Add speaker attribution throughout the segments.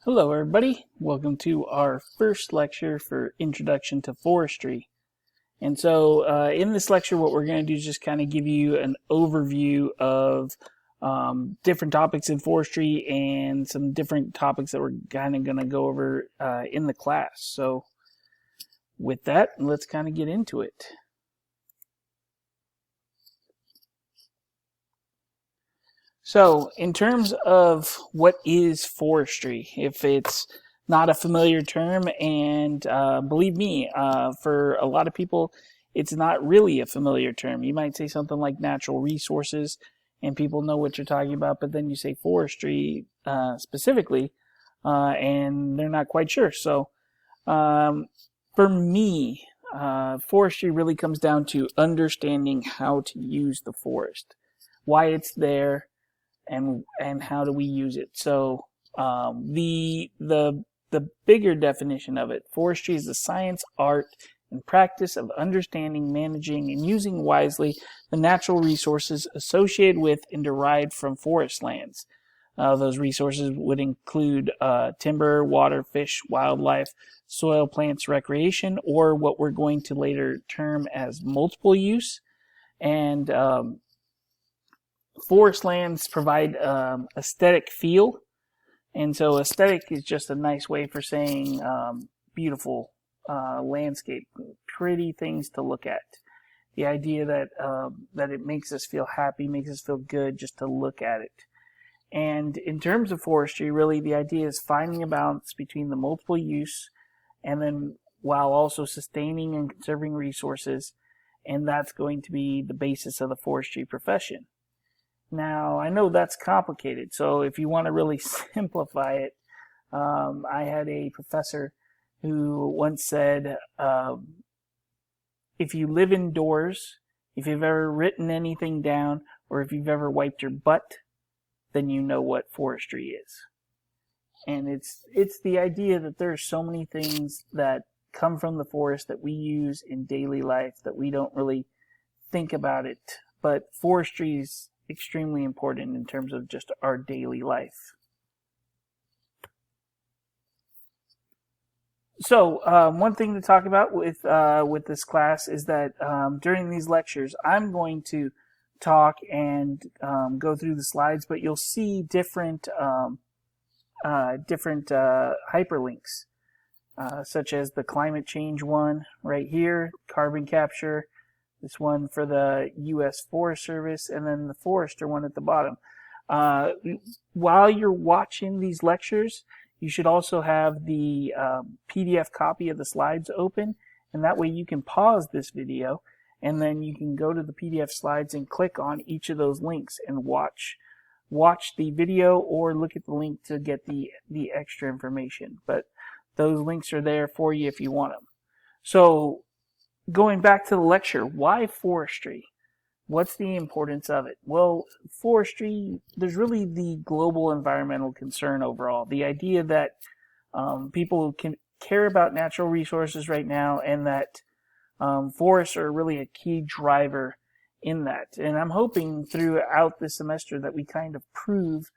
Speaker 1: Hello everybody, welcome to our first lecture for Introduction to Forestry. And so in this lecture what we're going to do is just kind of give you an overview of different topics in forestry and some different topics that we're kind of going to go over in the class. So with that, let's kind of get into it. So in terms of what is forestry, if it's not a familiar term, and believe me, for a lot of people, it's not really a familiar term. You might say something like natural resources, and people know what you're talking about, but then you say forestry specifically, and they're not quite sure. So for me, forestry really comes down to understanding how to use the forest, why it's there, and how do we use it. So the bigger definition of it, forestry is the science, art, and practice of understanding, managing, and using wisely the natural resources associated with and derived from forest lands. Those resources would include timber, water, fish, wildlife, soil, plants, recreation, or what we're going to later term as multiple use. And forest lands provide aesthetic feel, and so aesthetic is just a nice way for saying beautiful landscape, pretty things to look at. The idea that that it makes us feel happy, makes us feel good just to look at it. And in terms of forestry, really the idea is finding a balance between the multiple use and then while also sustaining and conserving resources, and that's going to be the basis of the forestry profession. Now, I know that's complicated, so if you want to really simplify it, I had a professor who once said, if you live indoors, if you've ever written anything down, or if you've ever wiped your butt, then you know what forestry is. And it's the idea that there are so many things that come from the forest that we use in daily life that we don't really think about it, but forestry is extremely important in terms of just our daily life. So one thing to talk about with this class is that during these lectures I'm going to talk and go through the slides, but you'll see different hyperlinks, such as the climate change one right here, carbon capture, this one for the U.S. Forest Service, and then the forester one at the bottom. While you're watching these lectures, you should also have the PDF copy of the slides open, and that way you can pause this video, and then you can go to the PDF slides and click on each of those links and watch the video or look at the link to get the extra information. But those links are there for you if you want them. So going back to the lecture, why forestry? What's the importance of it? Well, forestry, there's really the global environmental concern overall. The idea that people can care about natural resources right now, and that forests are really a key driver in that. And I'm hoping throughout this semester that we kind of prove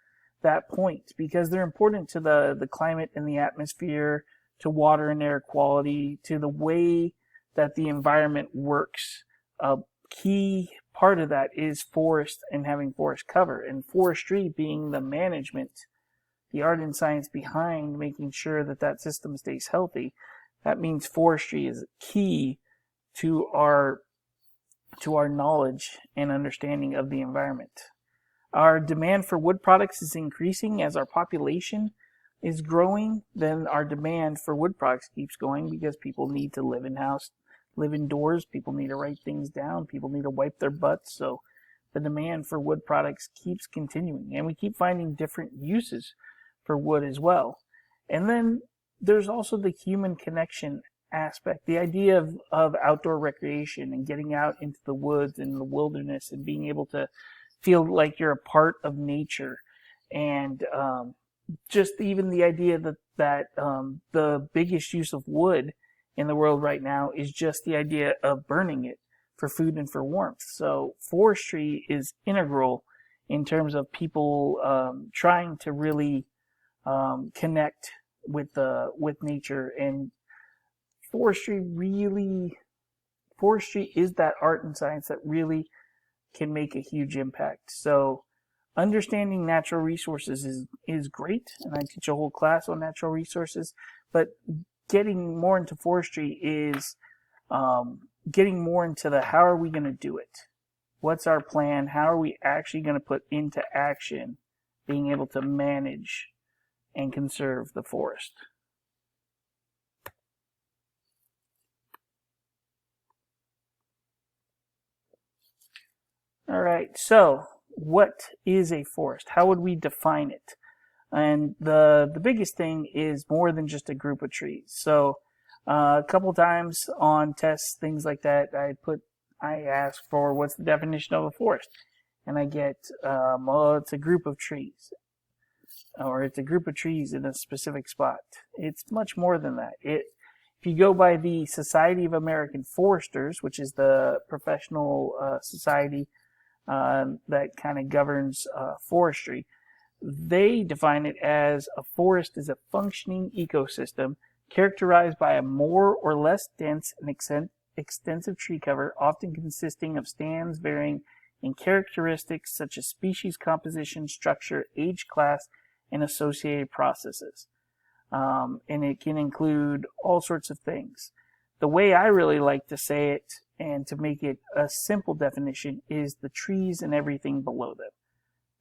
Speaker 1: that point, because they're important to the climate and the atmosphere, to water and air quality, to the way that the environment works. A key part of that is forest and having forest cover, and forestry being the management, the art and science behind making sure that that system stays healthy. That means forestry is key to our knowledge and understanding of the environment. Our demand for wood products is increasing as our population is growing. Then our demand for wood products keeps going because people need to live indoors, people need to write things down, people need to wipe their butts, so the demand for wood products keeps continuing, and we keep finding different uses for wood as well. And then there's also the human connection aspect, the idea of outdoor recreation and getting out into the woods and the wilderness and being able to feel like you're a part of nature, and just even the idea that the biggest use of wood in the world right now is just the idea of burning it for food and for warmth. So forestry is integral in terms of people trying to really connect with nature. And forestry is that art and science that really can make a huge impact. So understanding natural resources is great, and I teach a whole class on natural resources, but getting more into forestry is getting more into the how are we going to do it? What's our plan? How are we actually going to put into action being able to manage and conserve the forest? All right, so what is a forest? How would we define it? And the biggest thing is more than just a group of trees. So a couple times on tests, things like that, I ask for what's the definition of a forest, and I get well, it's a group of trees, or it's a group of trees in a specific spot. It's much more than that. If you go by the Society of American Foresters, which is the professional society that kind of governs forestry, they define it as a forest is a functioning ecosystem characterized by a more or less dense and extensive tree cover, often consisting of stands varying in characteristics such as species composition, structure, age class, and associated processes. And it can include all sorts of things. The way I really like to say it, and to make it a simple definition, is the trees and everything below them.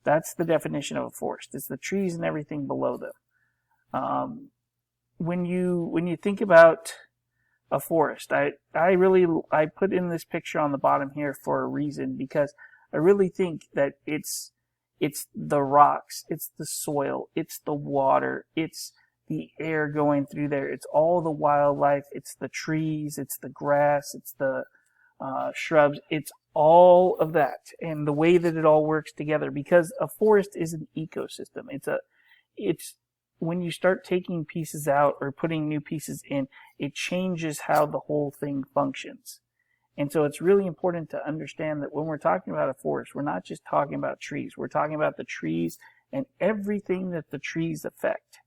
Speaker 1: That's the definition of a forest. It's the trees and everything below them. When you think about a forest, I put in this picture on the bottom here for a reason, because I really think that it's the rocks, it's the soil, it's the water, it's the air going through there, it's all the wildlife, it's the trees, it's the grass, it's the shrubs, it's all of that, and the way that it all works together, because a forest is an ecosystem. It's when you start taking pieces out or putting new pieces in, it changes how the whole thing functions. And so it's really important to understand that when we're talking about a forest, we're not just talking about trees. We're talking about the trees and everything that the trees affect.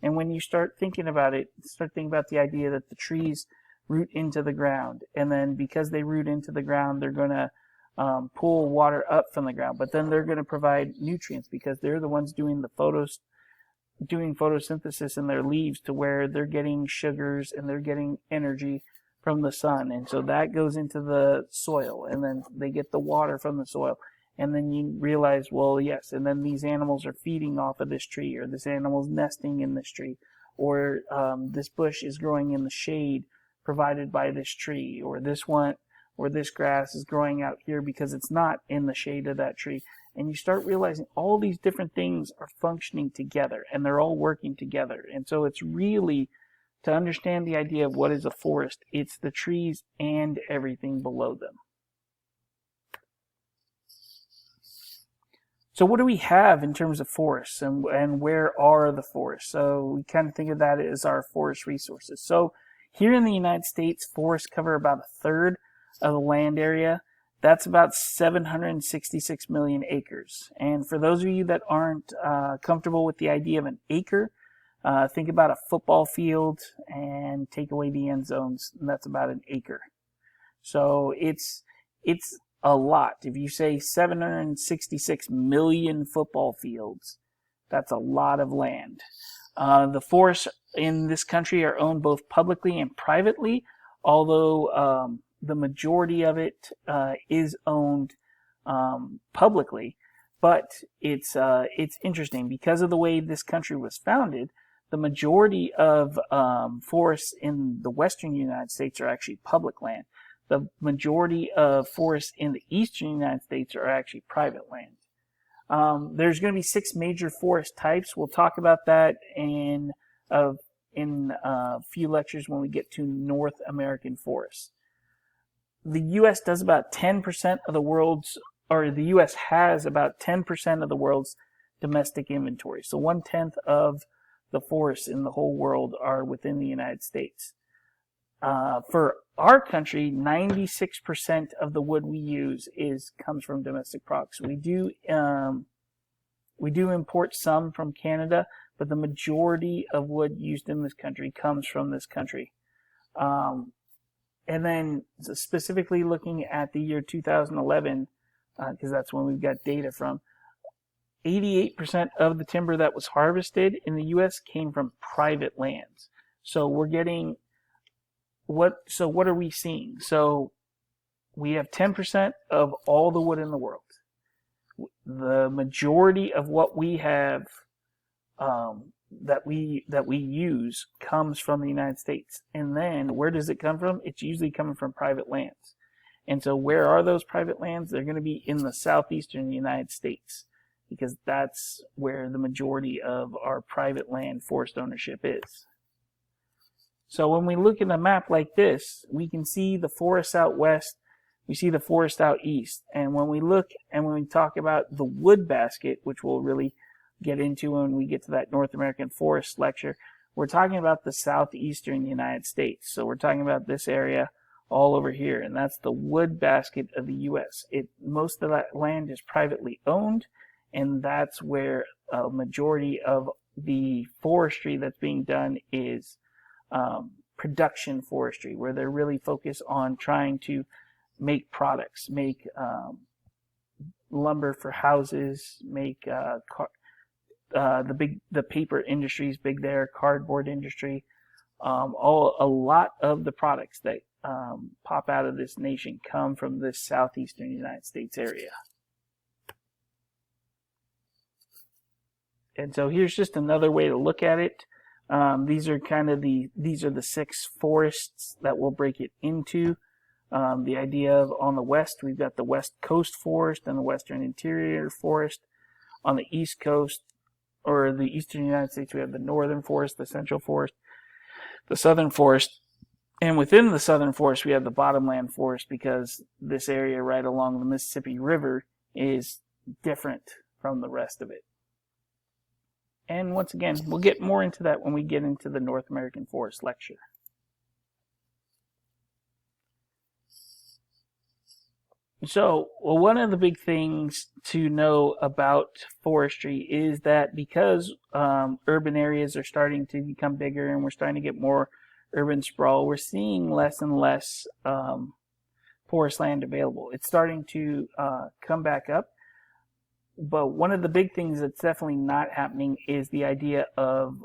Speaker 1: And when you start thinking about it, start thinking about the idea that the trees root into the ground, and then because they root into the ground, they're going to pull water up from the ground, but then they're going to provide nutrients because they're the ones doing photosynthesis in their leaves, to where they're getting sugars and they're getting energy from the sun, and so that goes into the soil, and then they get the water from the soil, and then you realize, well, yes, and then these animals are feeding off of this tree, or this animal's nesting in this tree, or this bush is growing in the shade provided by this tree, or this grass is growing out here because it's not in the shade of that tree. And you start realizing all these different things are functioning together, and they're all working together. And so it's really, to understand the idea of what is a forest, it's the trees and everything below them. So what do we have in terms of forests, and where are the forests? So we kind of think of that as our forest resources. So here in the United States, forests cover about a third of the land area. That's about 766 million acres. And for those of you that aren't comfortable with the idea of an acre, think about a football field and take away the end zones, and that's about an acre. So it's a lot. If you say 766 million football fields, that's a lot of land. The forests in this country are owned both publicly and privately, although the majority of it is owned publicly. But it's interesting because of the way this country was founded. The majority of forests in the western United States are actually public land. The majority of forests in the eastern United States are actually private land. There's going to be 6 major forest types. We'll talk about that in a few lectures when we get to North American forests. The U.S. does about 10% of the world's, or the U.S. has about 10% of the world's domestic inventory. So 1/10 of the forests in the whole world are within the United States. For our country, 96% of the wood we use comes from domestic products. We do import some from Canada, but the majority of wood used in this country comes from this country. And then specifically looking at the year 2011, because that's when we've got data from, 88% of the timber that was harvested in the U.S. came from private lands. So we're getting what are we seeing? So we have 10% of all the wood in the world. The majority of what we have that we use comes from the United States. And then where does it come from? It's usually coming from private lands. And so where are those private lands? They're going to be in the southeastern United States, because that's where the majority of our private land forest ownership is. So when we look at a map like this, we can see the forests out west, we see the forest out east. And when we look and when we talk about the wood basket, which we'll really get into when we get to that North American forest lecture, we're talking about the southeastern United States. So we're talking about this area all over here, and that's the wood basket of the U.S. Most of that land is privately owned, and that's where a majority of the forestry that's being done is production forestry, where they're really focused on trying to make products, make lumber for houses, make the paper industry is big there, cardboard industry. A lot of the products that pop out of this nation come from this southeastern United States area. And so here's just another way to look at it. These are the 6 forests that we'll break it into. The idea of on the west, we've got the West Coast Forest and the Western Interior Forest. On the East Coast, or the Eastern United States, we have the Northern Forest, the Central Forest, the Southern Forest. And within the Southern Forest, we have the Bottomland Forest, because this area right along the Mississippi River is different from the rest of it. And once again, we'll get more into that when we get into the North American Forest lecture. So, one of the big things to know about forestry is that because urban areas are starting to become bigger and we're starting to get more urban sprawl, we're seeing less and less forest land available. It's starting to come back up. But one of the big things that's definitely not happening is the idea of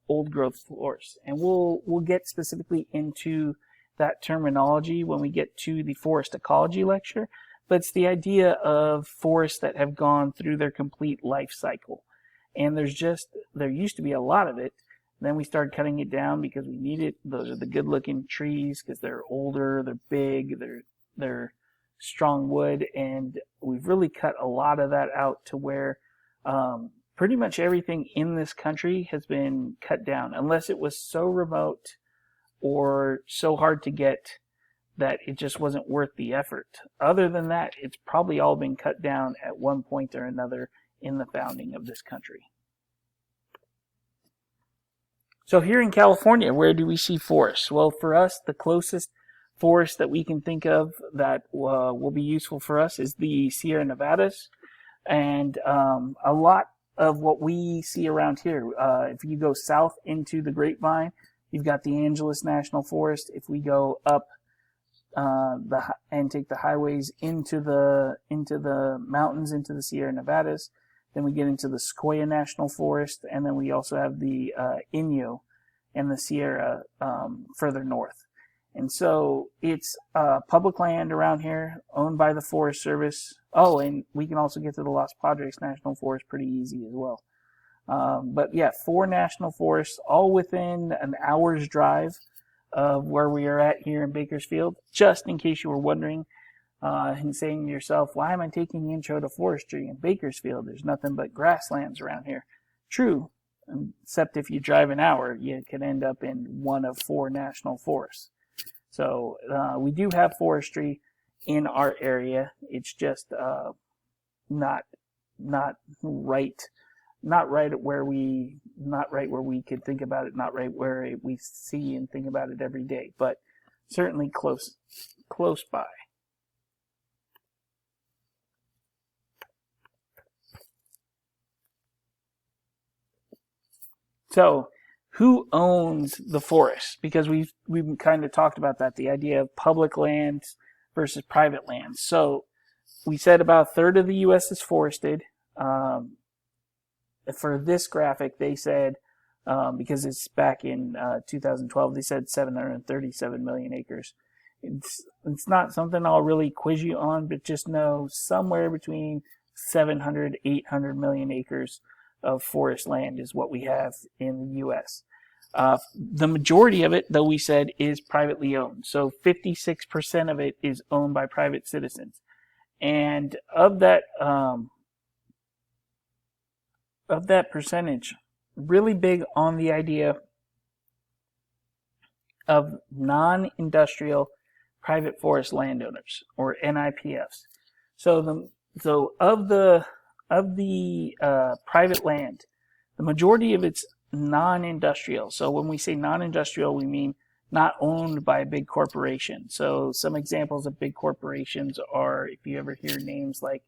Speaker 1: old growth forests. And we'll get specifically into that terminology when we get to the forest ecology lecture. But it's the idea of forests that have gone through their complete life cycle. And there used to be a lot of it. Then we started cutting it down because we need it. Those are the good looking trees because they're older, they're big, they're strong wood, and we've really cut a lot of that out to where pretty much everything in this country has been cut down, unless it was so remote or so hard to get that it just wasn't worth the effort. Other than that, it's probably all been cut down at one point or another in the founding of this country. So here in California, where do we see forests? Well, for us, the closest forest that we can think of that will be useful for us is the Sierra Nevadas. And a lot of what we see around here, if you go south into the Grapevine, you've got the Angeles National Forest. If we go up and take the highways into the mountains, into the Sierra Nevadas, then we get into the Sequoia National Forest, and then we also have the Inyo and the Sierra further north. And so it's public land around here, owned by the Forest Service. Oh, and we can also get to the Los Padres National Forest pretty easy as well. But yeah, 4 national forests, all within an hour's drive of where we are at here in Bakersfield. Just in case you were wondering and saying to yourself, why am I taking the intro to forestry in Bakersfield? There's nothing but grasslands around here. True, except if you drive an hour, you can end up in one of 4 national forests. So we do have forestry in our area. It's just not right where we could think about it, not right where we see and think about it every day, but certainly close by. So who owns the forest? Because we've kind of talked about that, the idea of public lands versus private lands. So we said about a third of the U.S. is forested. For this graphic, they said, because it's back in 2012, they said 737 million acres. It's not something I'll really quiz you on, but just know somewhere between 700 to 800 million acres of forest land is what we have in the U.S. The majority of it, though, we said is privately owned. So 56% of it is owned by private citizens. And of that percentage, really big on the idea of non-industrial private forest landowners, or NIPFs. So of the private land, the majority of it's non-industrial. So when we say non-industrial, we mean not owned by a big corporation. So some examples of big corporations are, if you ever hear names like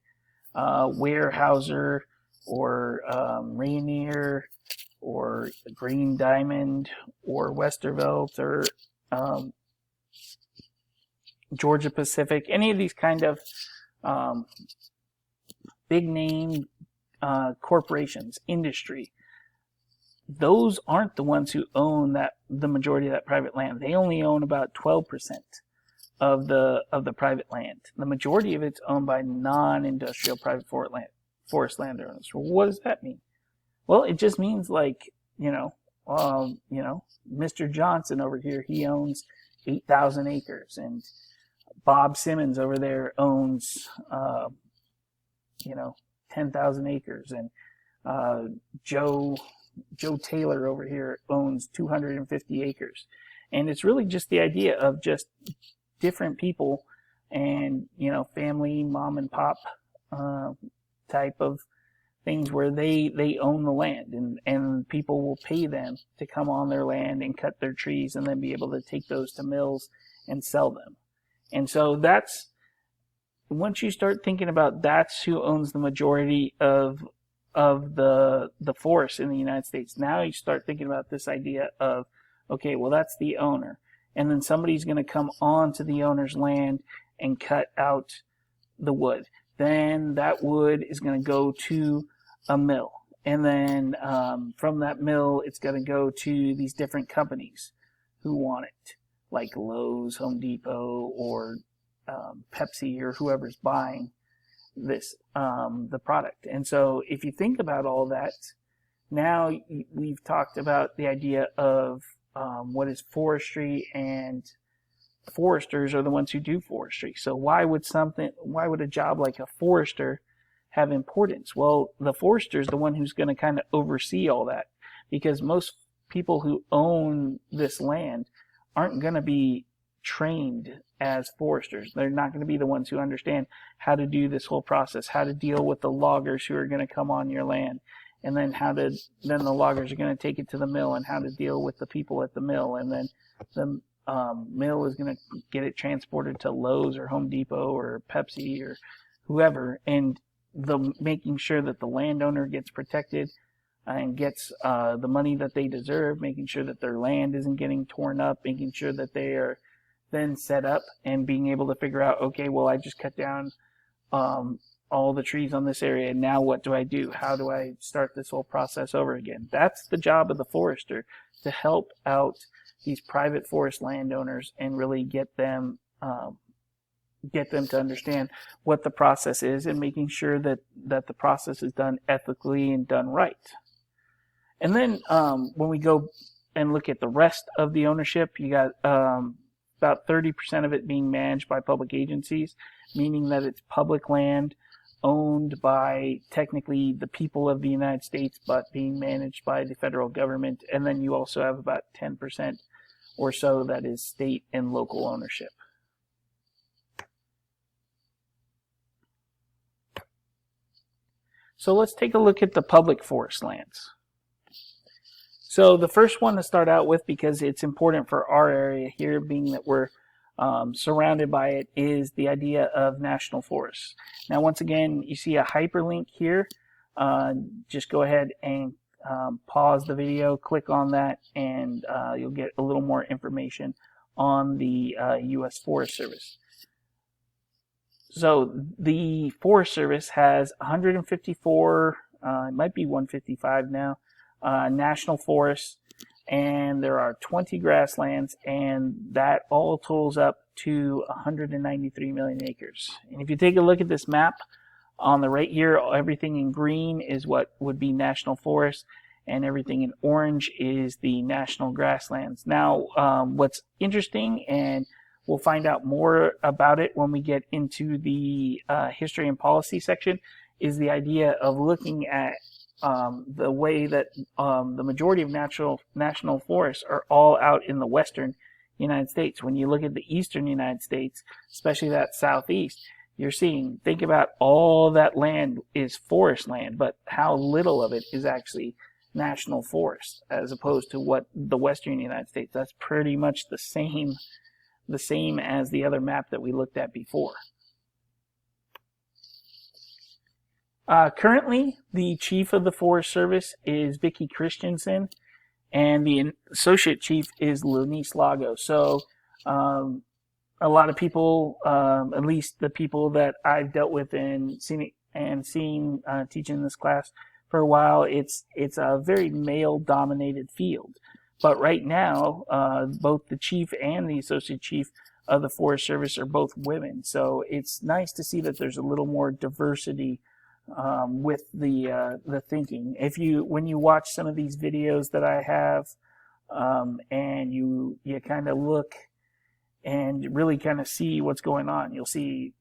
Speaker 1: Weyerhaeuser or Rainier or Green Diamond or Westervelt or Georgia Pacific, any of these kind of big name corporations, industry, those aren't the ones who own the majority of that private land. They only own about 12% of the private land. The majority of it's owned by non-industrial private forest landowners. Well, what does that mean? Well, it just means, like, Mr. Johnson over here, he owns 8,000 acres, and Bob Simmons over there owns 10,000 acres, and Joe Taylor over here owns 250 acres. And it's really just the idea of just different people and, family, mom and pop type of things where they own the land, and people will pay them to come on their land and cut their trees and then be able to take those to mills and sell them. And so once you start thinking about that's who owns the majority of the forest in the United States, now you start thinking about this idea of, okay, well, that's the owner. And then somebody's going to come onto the owner's land and cut out the wood. Then that wood is going to go to a mill. And then from that mill, it's going to go to these different companies who want it, like Lowe's, Home Depot, or Pepsi, or whoever's buying this the product. And so if you think about all that, now we've talked about the idea of what is forestry, and foresters are the ones who do forestry. So why would a job like a forester have importance? Well, the forester is the one who's going to kind of oversee all that, because most people who own this land aren't going to be trained as foresters. They're not going to be the ones who understand how to do this whole process, how to deal with the loggers who are going to come on your land, and then then the loggers are going to take it to the mill, and how to deal with the people at the mill, and then the mill is going to get it transported to Lowe's or Home Depot or Pepsi or whoever, and making sure that the landowner gets protected and gets the money that they deserve, making sure that their land isn't getting torn up, making sure that they are then set up, and being able to figure out, okay, well, I just cut down all the trees on this area, and now what do I do? How do I start this whole process over again? That's the job of the forester, to help out these private forest landowners and really get them to understand what the process is, and making sure that the process is done ethically and done right. And then when we go and look at the rest of the ownership, you got about 30% of it being managed by public agencies, meaning that it's public land owned by technically the people of the United States, but being managed by the federal government. And then you also have about 10% or so that is state and local ownership. So let's take a look at the public forest lands. So the first one to start out with, because it's important for our area here, being that we're surrounded by it, is the idea of national forests. Now, once again, you see a hyperlink here. Just go ahead and pause the video, click on that, and you'll get a little more information on the U.S. Forest Service. So the Forest Service has 154, it might be 155 now, national forests, and there are 20 grasslands, and that all totals up to 193 million acres. And if you take a look at this map on the right here, everything in green is what would be national forests, and everything in orange is the national grasslands. Now, what's interesting, and we'll find out more about it when we get into the history and policy section, is the idea of looking at the way that the majority of national forests are all out in the western United States. When you look at the eastern United States, especially that southeast, you're seeing, think about all that land is forest land, but how little of it is actually national forest, as opposed to what the western United States. That's pretty much the same as the other map that we looked at before. Currently, the chief of the Forest Service is Vicki Christensen, and the associate chief is Lanice Lago. So a lot of people, at least the people that I've dealt with and seen teaching this class for a while, it's a very male-dominated field. But right now, both the chief and the associate chief of the Forest Service are both women. So it's nice to see that there's a little more diversity with the thinking. When you watch some of these videos that I have, and you kind of look and really kind of see what's going on, you'll see,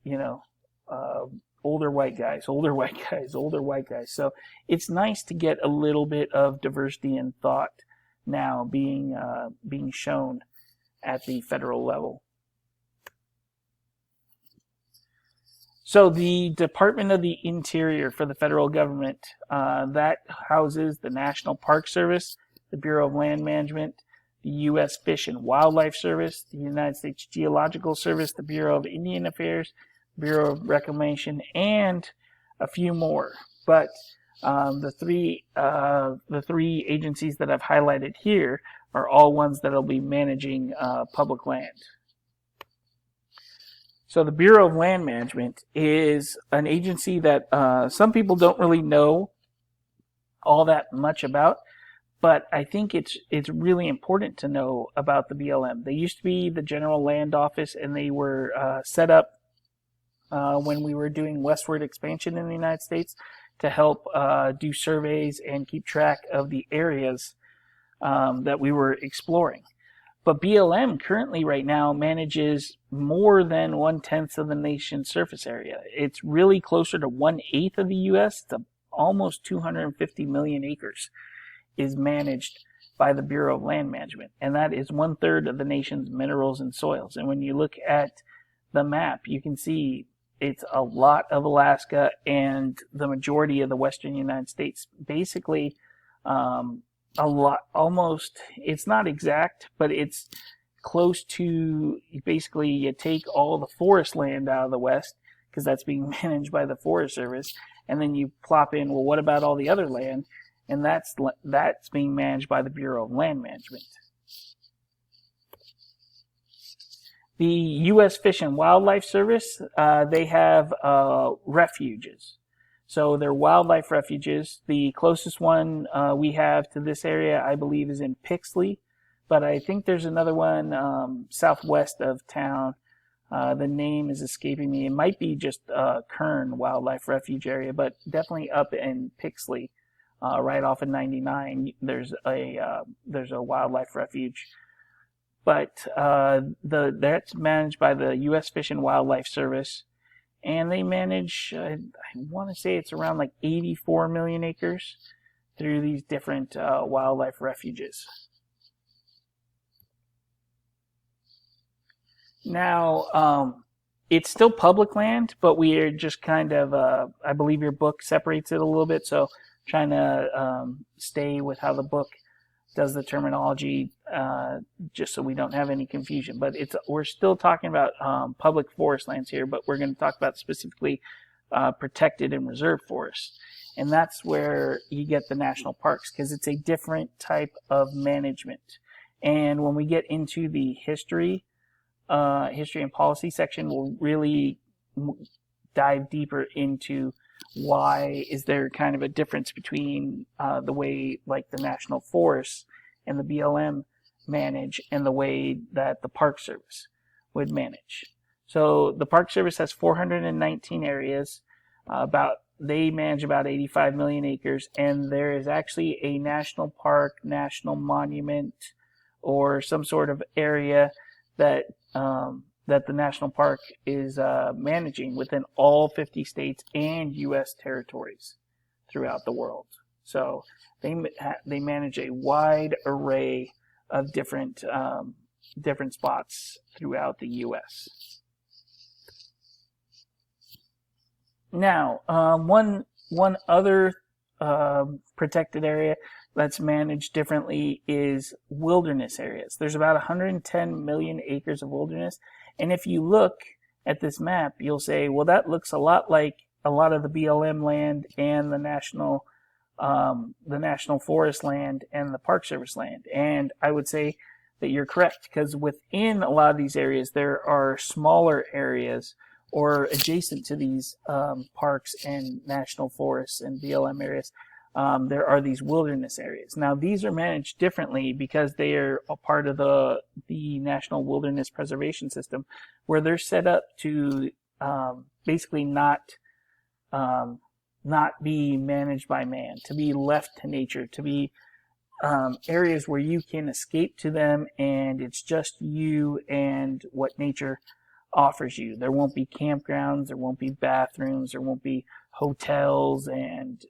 Speaker 1: older white guys, older white guys, older white guys. So it's nice to get a little bit of diversity in thought now being shown at the federal level. So the Department of the Interior for the federal government, that houses the National Park Service, the Bureau of Land Management, the U.S. Fish and Wildlife Service, the United States Geological Service, the Bureau of Indian Affairs, Bureau of Reclamation, and a few more. But the three agencies that I've highlighted here are all ones that will be managing public land. So the Bureau of Land Management is an agency that some people don't really know all that much about, but I think it's really important to know about the BLM. They used to be the General Land Office, and they were set up when we were doing westward expansion in the United States to help do surveys and keep track of the areas that we were exploring. But BLM currently right now manages more than 1/10 of the nation's surface area. It's really closer to 1/8 of the U.S. It's almost 250 million acres is managed by the Bureau of Land Management. And that is 1/3 of the nation's minerals and soils. And when you look at the map, you can see it's a lot of Alaska and the majority of the western United States. Basically, a lot, almost, it's not exact, but it's close to, basically you take all the forest land out of the west, because that's being managed by the Forest Service, and then you plop in, well, what about all the other land? And that's being managed by the Bureau of Land Management. The U.S. Fish and Wildlife Service, they have refuges. So they're wildlife refuges. The closest one we have to this area, I believe, is in Pixley, but I think there's another one southwest of town. The name is escaping me. It might be just Kern Wildlife Refuge area, but definitely up in Pixley, right off of 99. There's a wildlife refuge. But that's managed by the U.S. Fish and Wildlife Service, and they manage, I want to say it's around like 84 million acres through these different wildlife refuges. Now, it's still public land, but we are just kind of, I believe your book separates it a little bit, so trying to stay with how the book does the terminology, just so we don't have any confusion. But we're still talking about public forest lands here, but we're going to talk about specifically protected and reserved forests. And that's where you get the national parks, because it's a different type of management. And when we get into the history and policy section, we'll really dive deeper into why is there kind of a difference between the way like the National Forests and the BLM manage and the way that the Park Service would manage. So the Park Service has 419 areas. They manage about 85 million acres, and there is actually a national park, national monument, or some sort of area that that the national park is managing within all 50 states and U.S. territories throughout the world. So they manage a wide array of different spots throughout the U.S. Now, one other protected area that's managed differently is wilderness areas. There's about 110 million acres of wilderness, and if you look at this map, you'll say, well, that looks a lot like a lot of the BLM land and the national forest land and the Park Service land. And I would say that you're correct, because within a lot of these areas, there are smaller areas or adjacent to these parks and national forests and BLM areas. There are these wilderness areas. Now, these are managed differently because they are a part of the National Wilderness Preservation System, where they're set up to basically not be managed by man, to be left to nature, to be areas where you can escape to them and it's just you and what nature offers you. There won't be campgrounds, there won't be bathrooms, there won't be hotels and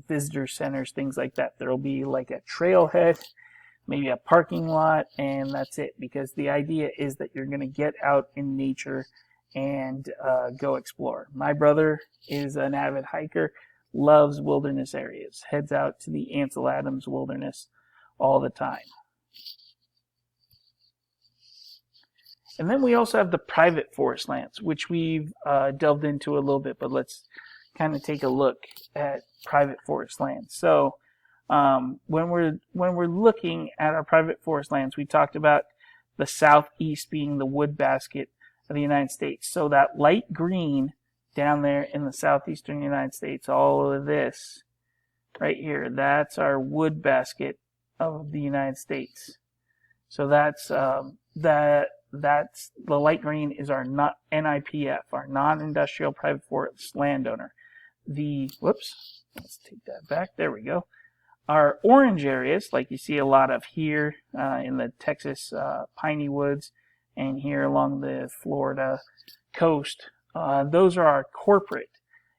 Speaker 1: visitor centers, things like that. There'll be like a trailhead, maybe a parking lot, and that's it, because the idea is that you're going to get out in nature and go explore. My brother is an avid hiker, loves wilderness areas, heads out to the Ansel Adams Wilderness all the time. And then we also have the private forest lands, which we've delved into a little bit, but let's kind of take a look at private forest lands. So when we're looking at our private forest lands, we talked about the southeast being the wood basket of the United States. So that light green down there in the southeastern United States, all of this right here, that's our wood basket of the United States. So that's the light green is our NIPF, our non-industrial private forest landowner. Let's take that back. There we go. Our orange areas, like you see a lot of here in the Texas piney woods and here along the Florida coast, those are our corporate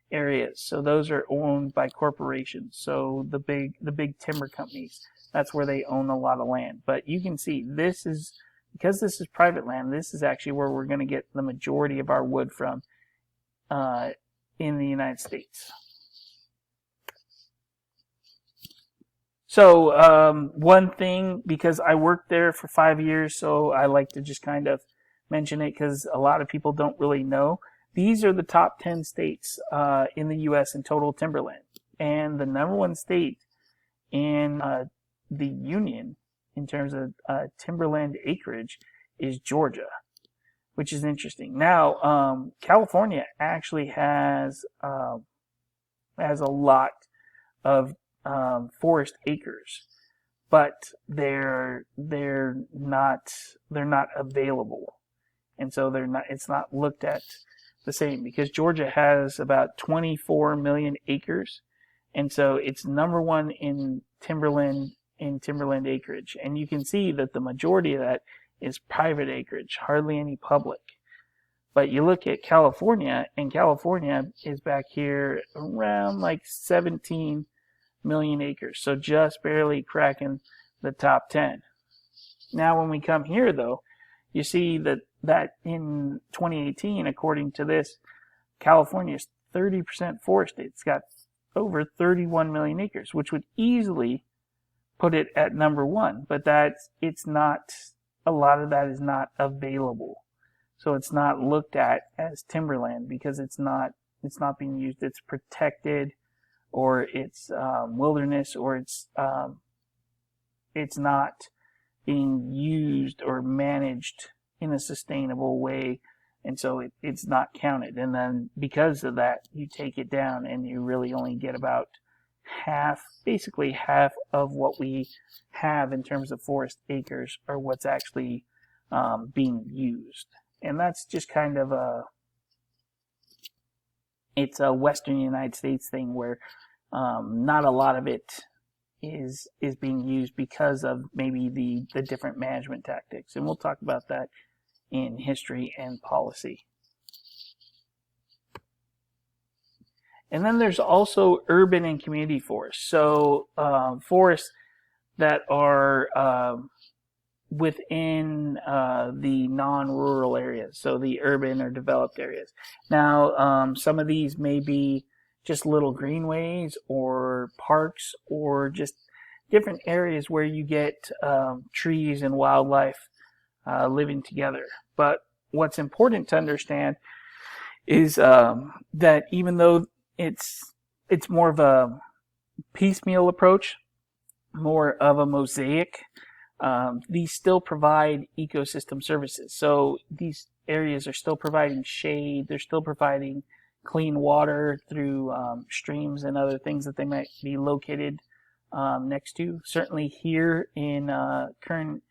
Speaker 1: areas. So those are owned by corporations. So the big timber companies, that's where they own a lot of land. But you can see because this is private land, this is actually where we're going to get the majority of our wood from in the United States. So one thing, because I worked there for 5 years, so I like to just kind of mention it because a lot of people don't really know. These are the top 10 states in the U.S. in total timberland. And the number one state in the union in terms of timberland acreage is Georgia, which is interesting. Now, California actually has a lot of forest acres, but they're not available, and so it's not looked at the same, because Georgia has about 24 million acres, and so it's number one in timberland acreage. And you can see that the majority of that is private acreage, hardly any public. But you look at California, and California is back here around like 17 million acres, so just barely cracking the top 10. Now when we come here though, you see that in 2018, according to this, California is 30% forested. It's got over 31 million acres, which would easily put it at number one, but it's not, a lot of that is not available. So it's not looked at as timberland because it's not being used. It's protected or it's wilderness, or it's not being used or managed in a sustainable way, and so it's not counted. And then because of that, you take it down and you really only get about basically half of what we have in terms of forest acres are what's actually being used. And that's just kind of it's a Western United States thing where not a lot of it is being used because of maybe the different management tactics. And we'll talk about that in history and policy. And then there's also urban and community forests. So forests that are within the non-rural areas, so the urban or developed areas. Now, some of these may be just little greenways or parks or just different areas where you get trees and wildlife living together. But what's important to understand is that even though it's more of a piecemeal approach, more of a mosaic, these still provide ecosystem services. So these areas are still providing shade, they're still providing clean water through streams and other things that they might be located next to. Certainly here in Kern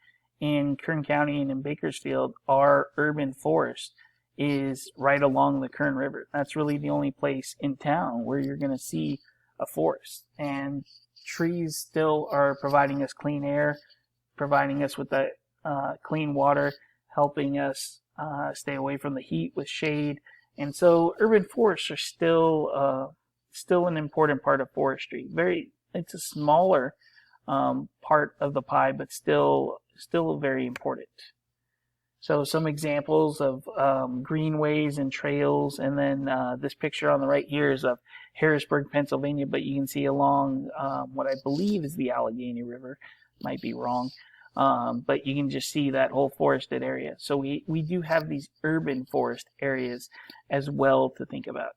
Speaker 1: County and in Bakersfield, our urban forest is right along the Kern River. That's really the only place in town where you're going to see a forest. And trees still are providing us clean air, providing us with that clean water, helping us stay away from the heat with shade. And so urban forests are still an important part of forestry. It's a smaller part of the pie, but still very important. So some examples of greenways and trails, and then this picture on the right here is of Harrisburg, Pennsylvania, but you can see along what I believe is the Allegheny River. Might be wrong, but you can just see that whole forested area. So we do have these urban forest areas as well to think about.